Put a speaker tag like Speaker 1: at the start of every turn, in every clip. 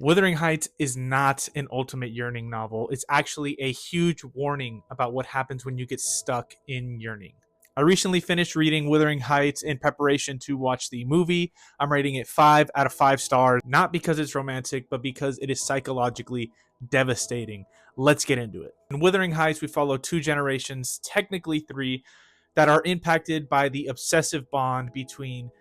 Speaker 1: Wuthering Heights is not an ultimate yearning novel. It's actually a huge warning about what happens when you get stuck in yearning. I recently finished reading Wuthering Heights in preparation to watch the movie. I'm rating it 5 out of 5 stars, not because it's romantic, but because it is psychologically devastating. Let's get into it. In Wuthering Heights, we follow two generations, technically three, that are impacted by the obsessive bond between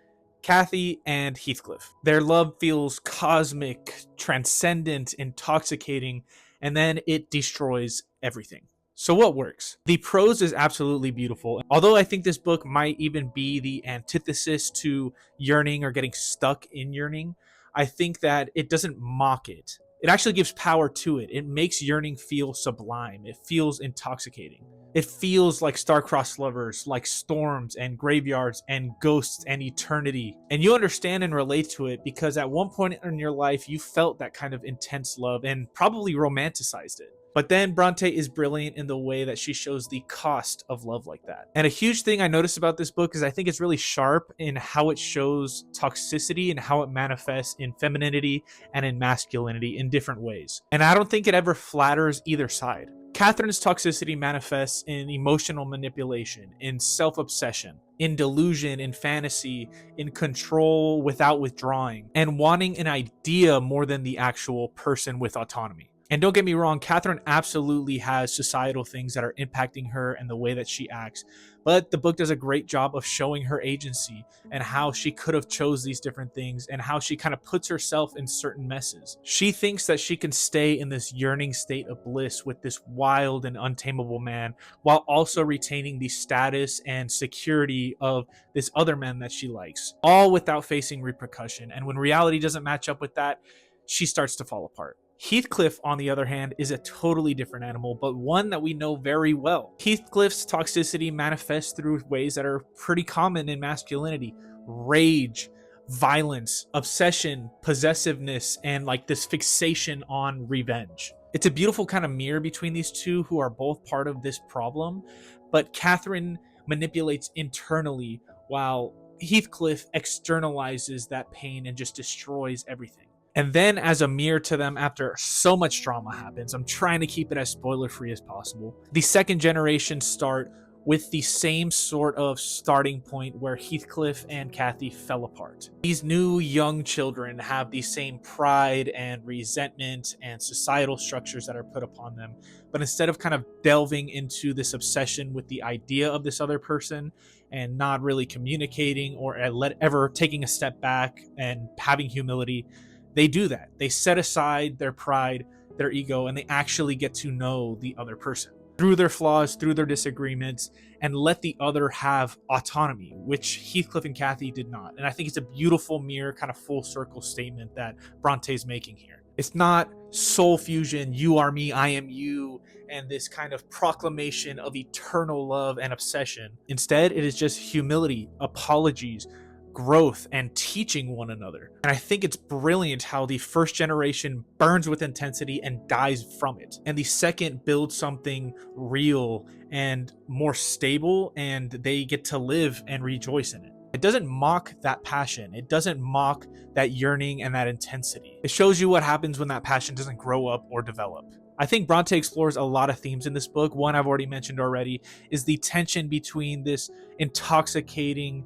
Speaker 1: Kathy and Heathcliff. Their love feels cosmic, transcendent, intoxicating, and then it destroys everything. So, what works? The prose is absolutely beautiful. Although I think this book might even be the antithesis to yearning or getting stuck in yearning, I think that it doesn't mock it. It actually gives power to it. It makes yearning feel sublime, it feels intoxicating. It feels like star-crossed lovers, like storms and graveyards and ghosts and eternity. And you understand and relate to it because at one point in your life, you felt that kind of intense love and probably romanticized it. But then Bronte is brilliant in the way that she shows the cost of love like that. And a huge thing I noticed about this book is I think it's really sharp in how it shows toxicity and how it manifests in femininity and in masculinity in different ways. And I don't think it ever flatters either side. Catherine's toxicity manifests in emotional manipulation, in self-obsession, in delusion, in fantasy, in control without withdrawing, and wanting an idea more than the actual person with autonomy. And don't get me wrong, Catherine absolutely has societal things that are impacting her and the way that she acts. But the book does a great job of showing her agency and how she could have chose these different things and how she kind of puts herself in certain messes. She thinks that she can stay in this yearning state of bliss with this wild and untamable man while also retaining the status and security of this other man that she likes, all without facing repercussion. And when reality doesn't match up with that, she starts to fall apart. Heathcliff, on the other hand, is a totally different animal, but one that we know very well. Heathcliff's toxicity manifests through ways that are pretty common in masculinity: rage, violence, obsession, possessiveness, and like this fixation on revenge. It's a beautiful kind of mirror between these two who are both part of this problem, but Catherine manipulates internally while Heathcliff externalizes that pain and just destroys everything. And then, as a mirror to them, after so much drama happens, I'm trying to keep it as spoiler free as possible. The second generation start with the same sort of starting point where Heathcliff and Kathy fell apart. These new young children have the same pride and resentment and societal structures that are put upon them. But instead of kind of delving into this obsession with the idea of this other person and not really communicating or ever taking a step back and having humility, they do that. They set aside their pride, their ego, and they actually get to know the other person through their flaws, through their disagreements, and let the other have autonomy, which Heathcliff and Kathy did not. And I think it's a beautiful mirror, kind of full circle statement that Bronte's making here. It's not soul fusion, you are me, I am you, and this kind of proclamation of eternal love and obsession. Instead, it is just humility, apologies, growth, and teaching one another. And I think it's brilliant how the first generation burns with intensity and dies from it, and the second builds something real and more stable, and they get to live and rejoice in it. It doesn't mock that passion. It doesn't mock that yearning and that intensity. It shows you what happens when that passion doesn't grow up or develop. I think Bronte explores a lot of themes in this book. One I've already mentioned already is the tension between this intoxicating,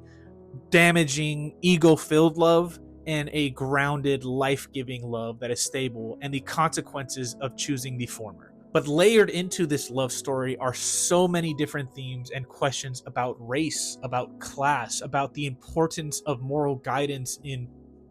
Speaker 1: damaging, ego-filled love and a grounded, life-giving love that is stable, and the consequences of choosing the former. But layered into this love story are so many different themes and questions about race, about class, about the importance of moral guidance in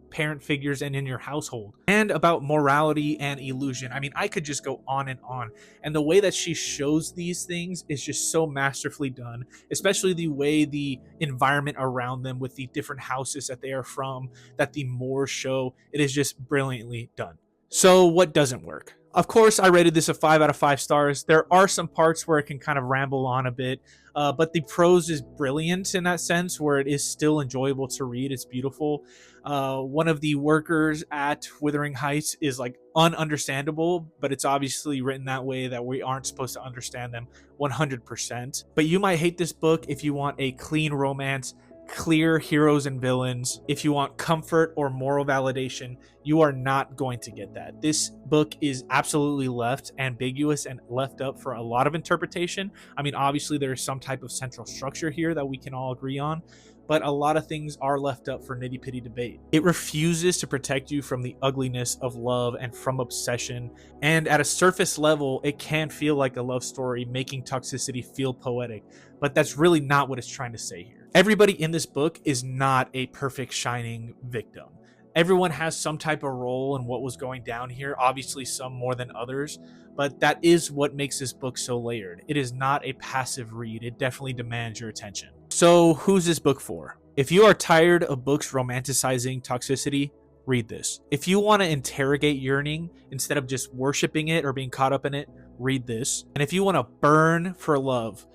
Speaker 1: parent figures and in your household, and about morality and illusion. I mean, I could just go on and on. And the way that she shows these things is just so masterfully done, especially the way the environment around them with the different houses that they are from, that the Moors show. It is just brilliantly done. So what doesn't work? Of course, I rated this a 5 out of 5 stars. There are some parts where it can kind of ramble on a bit, but the prose is brilliant in that sense, where it is still enjoyable to read. It's beautiful. One of the workers at Wuthering Heights is like ununderstandable, but it's obviously written that way that we aren't supposed to understand them 100%. But you might hate this book if you want a clean romance, clear heroes and villains, if you want comfort or moral validation, you are not going to get that. This book is absolutely left ambiguous and left up for a lot of interpretation. I mean, obviously, there is some type of central structure here that we can all agree on, but a lot of things are left up for nitty pitty debate. It refuses to protect you from the ugliness of love and from obsession. And at a surface level, it can feel like a love story, making toxicity feel poetic, but that's really not what it's trying to say here. Everybody in this book is not a perfect shining victim. Everyone has some type of role in what was going down here, obviously some more than others, but that is what makes this book so layered. It is not a passive read. It definitely demands your attention. So who's this book for? If you are tired of books romanticizing toxicity, read this. If you want to interrogate yearning instead of just worshiping it or being caught up in it, read this. And if you want to burn for love,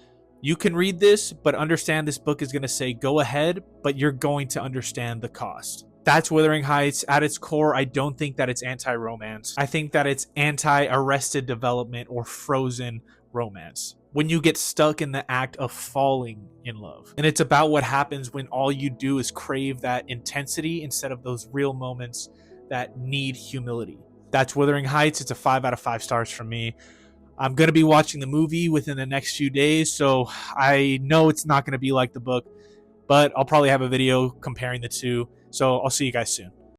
Speaker 1: you can read this, but understand this book is going to say go ahead, but you're going to understand the cost. That's Wuthering Heights. At its core, I don't think that it's anti-romance. I think that it's anti-arrested development or frozen romance. When you get stuck in the act of falling in love. And it's about what happens when all you do is crave that intensity instead of those real moments that need humility. That's Wuthering Heights. It's a 5 out of 5 stars from me. I'm going to be watching the movie within the next few days, so I know it's not going to be like the book, but I'll probably have a video comparing the two. So I'll see you guys soon.